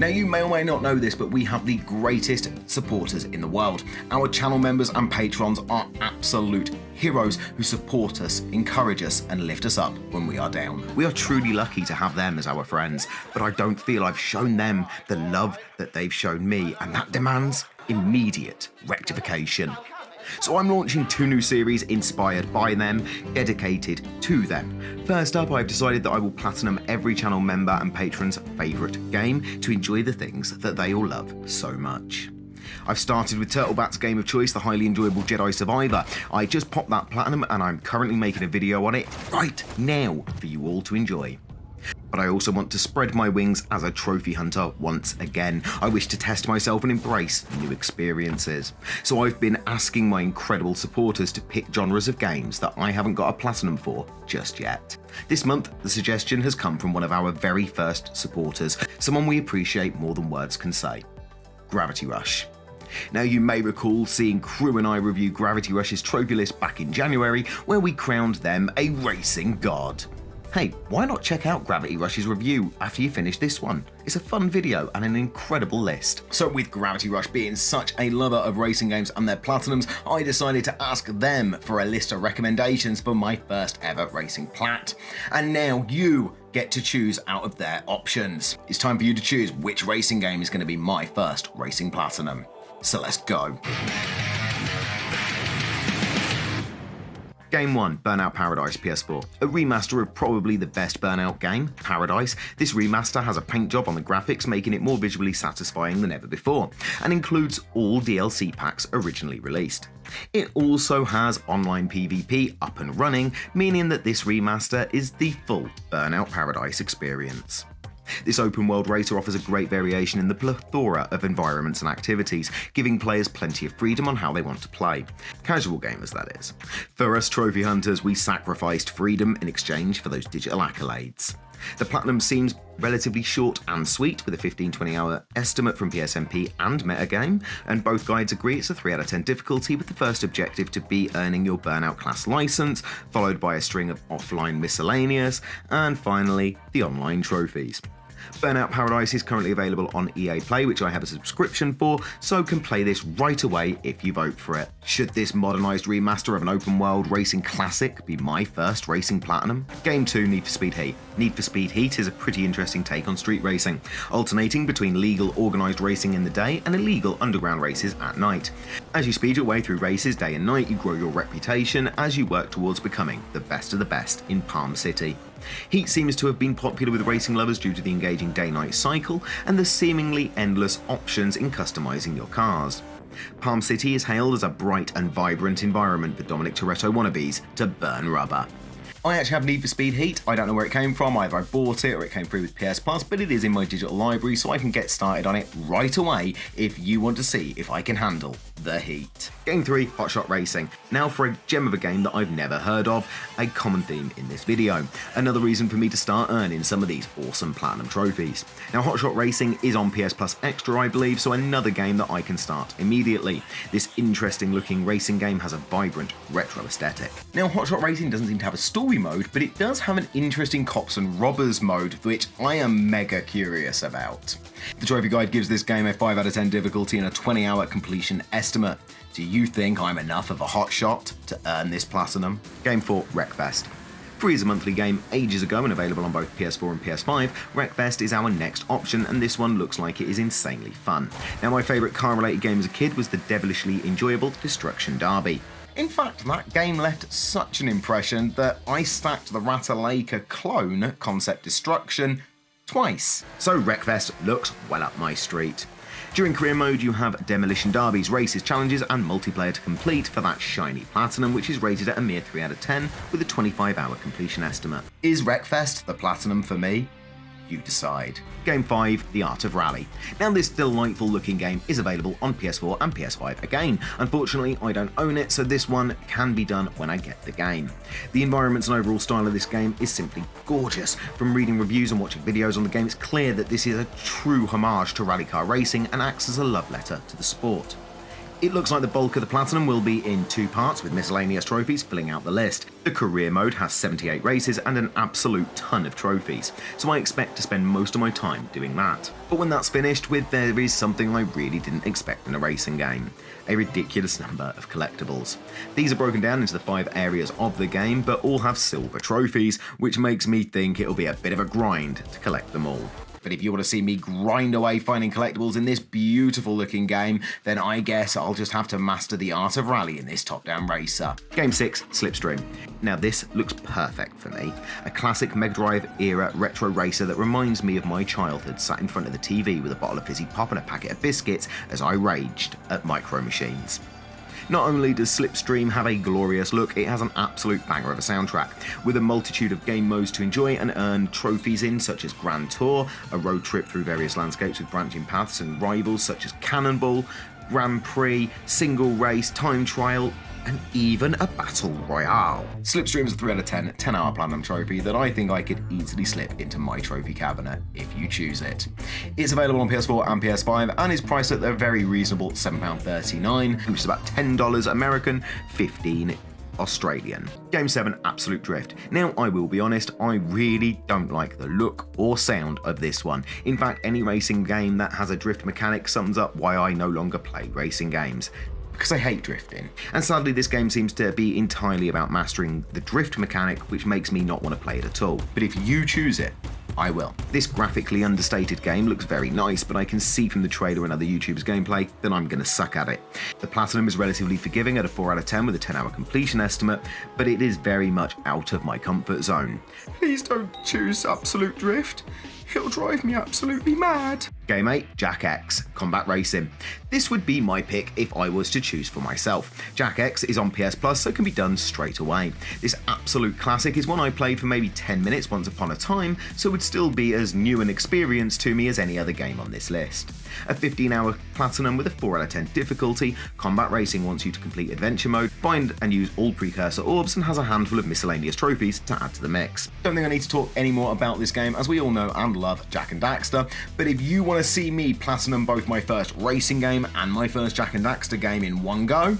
Now you may or may not know this, but we have the greatest supporters in the world. Our channel members and patrons are absolute heroes who support us, encourage us and lift us up when we are down. We are truly lucky to have them as our friends, but I don't feel I've shown them the love that they've shown me, and that demands immediate rectification. So I'm launching 2 new series inspired by them, dedicated to them. First up, I've decided that I will platinum every channel member and patron's favourite game to enjoy the things that they all love so much. I've started with Turtlebat's game of choice, the highly enjoyable Jedi Survivor. I just popped that platinum and I'm currently making a video on it right now for you all to enjoy. But I also want to spread my wings as a trophy hunter once again. I wish to test myself and embrace new experiences. So I've been asking my incredible supporters to pick genres of games that I haven't got a platinum for just yet. This month, the suggestion has come from one of our very first supporters, someone we appreciate more than words can say, GravityRush. Now you may recall seeing Crew and I review GravityRush's trophy list back in January, where we crowned them a racing god. Hey, why not check out GravityRush's review after you finish this one? It's a fun video and an incredible list. So with GravityRush being such a lover of racing games and their platinums, I decided to ask them for a list of recommendations for my first ever racing plat. And now you get to choose out of their options. It's time for you to choose which racing game is going to be my first racing platinum. So let's go. Game 1, Burnout Paradise PS4. A remaster of probably the best Burnout game, Paradise. This remaster has a paint job on the graphics, making it more visually satisfying than ever before, and includes all DLC packs originally released. It also has online PvP up and running, meaning that this remaster is the full Burnout Paradise experience. This open world racer offers a great variation in the plethora of environments and activities, giving players plenty of freedom on how they want to play. Casual gamers, that is. For us trophy hunters, we sacrificed freedom in exchange for those digital accolades. The platinum seems relatively short and sweet, with a 15-20 hour estimate from PSNP and Metagame, and both guides agree it's a 3 out of 10 difficulty, with the first objective to be earning your Burnout class license, followed by a string of offline miscellaneous, and finally the online trophies. Burnout Paradise is currently available on EA Play, which I have a subscription for, so can play this right away if you vote for it. Should this modernised remaster of an open world racing classic be my first racing platinum? Game 2, Need for Speed Heat. Need for Speed Heat is a pretty interesting take on street racing, alternating between legal organised racing in the day and illegal underground races at night. As you speed your way through races day and night, you grow your reputation as you work towards becoming the best of the best in Palm City. Heat seems to have been popular with racing lovers due to the engaging day-night cycle and the seemingly endless options in customising your cars. Palm City is hailed as a bright and vibrant environment for Dominic Toretto wannabes to burn rubber. I actually have Need for Speed Heat. I don't know where it came from, either I bought it or it came free with PS Plus, but it is in my digital library, so I can get started on it right away if you want to see if I can handle the heat. Game 3, Hot Shot Racing. Now for a gem of a game that I've never heard of, a common theme in this video. Another reason for me to start earning some of these awesome platinum trophies. Now Hot Shot Racing is on PS Plus Extra, I believe, so another game that I can start immediately. This interesting looking racing game has a vibrant retro aesthetic. Now Hot Shot Racing doesn't seem to have a story mode, but it does have an interesting cops and robbers mode, which I am mega curious about. The trophy guide gives this game a 5 out of 10 difficulty and a 20-hour completion estimate. Do you think I'm enough of a hotshot to earn this platinum? Game 4, Wreckfest. Free as a monthly game ages ago and available on both PS4 and PS5, Wreckfest is our next option, and this one looks like it is insanely fun. Now my favourite car-related game as a kid was the devilishly enjoyable Destruction Derby. In fact, that game left such an impression that I stacked the Ratalaika clone, Concept Destruction, twice. So Wreckfest looks well up my street. During career mode, you have demolition derbies, races, challenges, and multiplayer to complete for that shiny platinum, which is rated at a mere 3 out of 10 with a 25-hour completion estimate. Is Wreckfest the platinum for me? You decide. Game 5, The Art of Rally. Now this delightful looking game is available on PS4 and PS5 again. Unfortunately, I don't own it, so this one can be done when I get the game. The environments and overall style of this game is simply gorgeous. From reading reviews and watching videos on the game, it's clear that this is a true homage to rally car racing and acts as a love letter to the sport. It looks like the bulk of the platinum will be in 2 parts, with miscellaneous trophies filling out the list. The career mode has 78 races and an absolute ton of trophies, so I expect to spend most of my time doing that. But when that's finished with, there is something I really didn't expect in a racing game: a ridiculous number of collectibles. These are broken down into the 5 areas of the game, but all have silver trophies, which makes me think it'll be a bit of a grind to collect them all. But if you want to see me grind away finding collectibles in this beautiful looking game, then I guess I'll just have to master the art of rally in this top-down racer. Game 6, Slipstream. Now this looks perfect for me. A classic Mega Drive era retro racer that reminds me of my childhood, sat in front of the TV with a bottle of fizzy pop and a packet of biscuits as I raged at Micro Machines. Not only does Slipstream have a glorious look, it has an absolute banger of a soundtrack, with a multitude of game modes to enjoy and earn trophies in, such as Grand Tour, a road trip through various landscapes with branching paths and rivals such as Cannonball, Grand Prix, Single Race, Time Trial, and even a Battle Royale. Slipstream is a 3 out of 10 10-hour platinum trophy that I think I could easily slip into my trophy cabinet if you choose it. It's available on PS4 and PS5 and is priced at a very reasonable £7.39, which is about $10 American, $15 Australian. Game 7, Absolute Drift. Now, I will be honest, I really don't like the look or sound of this one. In fact, any racing game that has a drift mechanic sums up why I no longer play racing games, because I hate drifting. And sadly, this game seems to be entirely about mastering the drift mechanic, which makes me not want to play it at all. But if you choose it, I will. This graphically understated game looks very nice, but I can see from the trailer and other YouTubers' gameplay that I'm going to suck at it. The platinum is relatively forgiving at a 4 out of 10 with a 10-hour completion estimate, but it is very much out of my comfort zone. Please don't choose Absolute Drift. It'll drive me absolutely mad. Game 8, Jak X, Combat Racing. This would be my pick if I was to choose for myself. Jak X is on PS Plus, so it can be done straight away. This absolute classic is one I played for maybe 10 minutes once upon a time, so would still be as new an experience to me as any other game on this list. A 15-hour platinum with a 4 out of 10 difficulty, Combat Racing wants you to complete adventure mode, find and use all precursor orbs, and has a handful of miscellaneous trophies to add to the mix. Don't think I need to talk any more about this game, as we all know and love Jak and Daxter, but if you want to see me platinum both my first racing game and my first Jak and Daxter game in one go,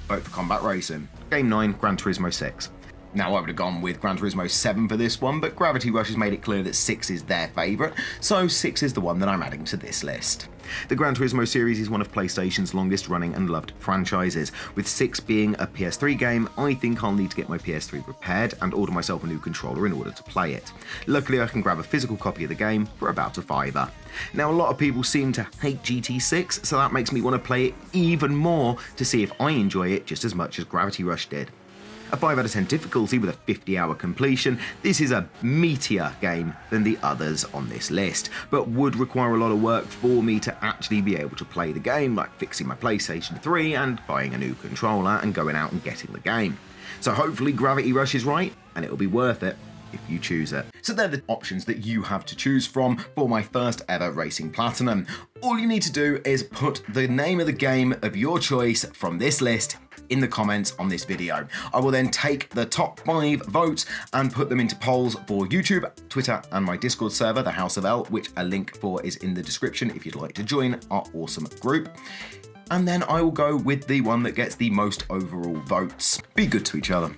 vote for Combat Racing. Game 9, Gran Turismo 6. Now, I would have gone with Gran Turismo 7 for this one, but GravityRush has made it clear that 6 is their favourite, so 6 is the one that I'm adding to this list. The Gran Turismo series is one of PlayStation's longest running and loved franchises. With 6 being a PS3 game, I think I'll need to get my PS3 repaired and order myself a new controller in order to play it. Luckily, I can grab a physical copy of the game for about a £5. Now, a lot of people seem to hate GT6, so that makes me want to play it even more to see if I enjoy it just as much as GravityRush did. A 5 out of 10 difficulty with a 50-hour completion, this is a meatier game than the others on this list, but would require a lot of work for me to actually be able to play the game, like fixing my PlayStation 3 and buying a new controller and going out and getting the game. So hopefully GravityRush is right, and it'll be worth it if you choose it. So they're the options that you have to choose from for my first ever racing platinum. All you need to do is put the name of the game of your choice from this list in the comments on this video. I will then take the top 5 votes and put them into polls for YouTube, Twitter, and my Discord server, the House of L, which a link for is in the description if you'd like to join our awesome group. And then I will go with the one that gets the most overall votes. Be good to each other.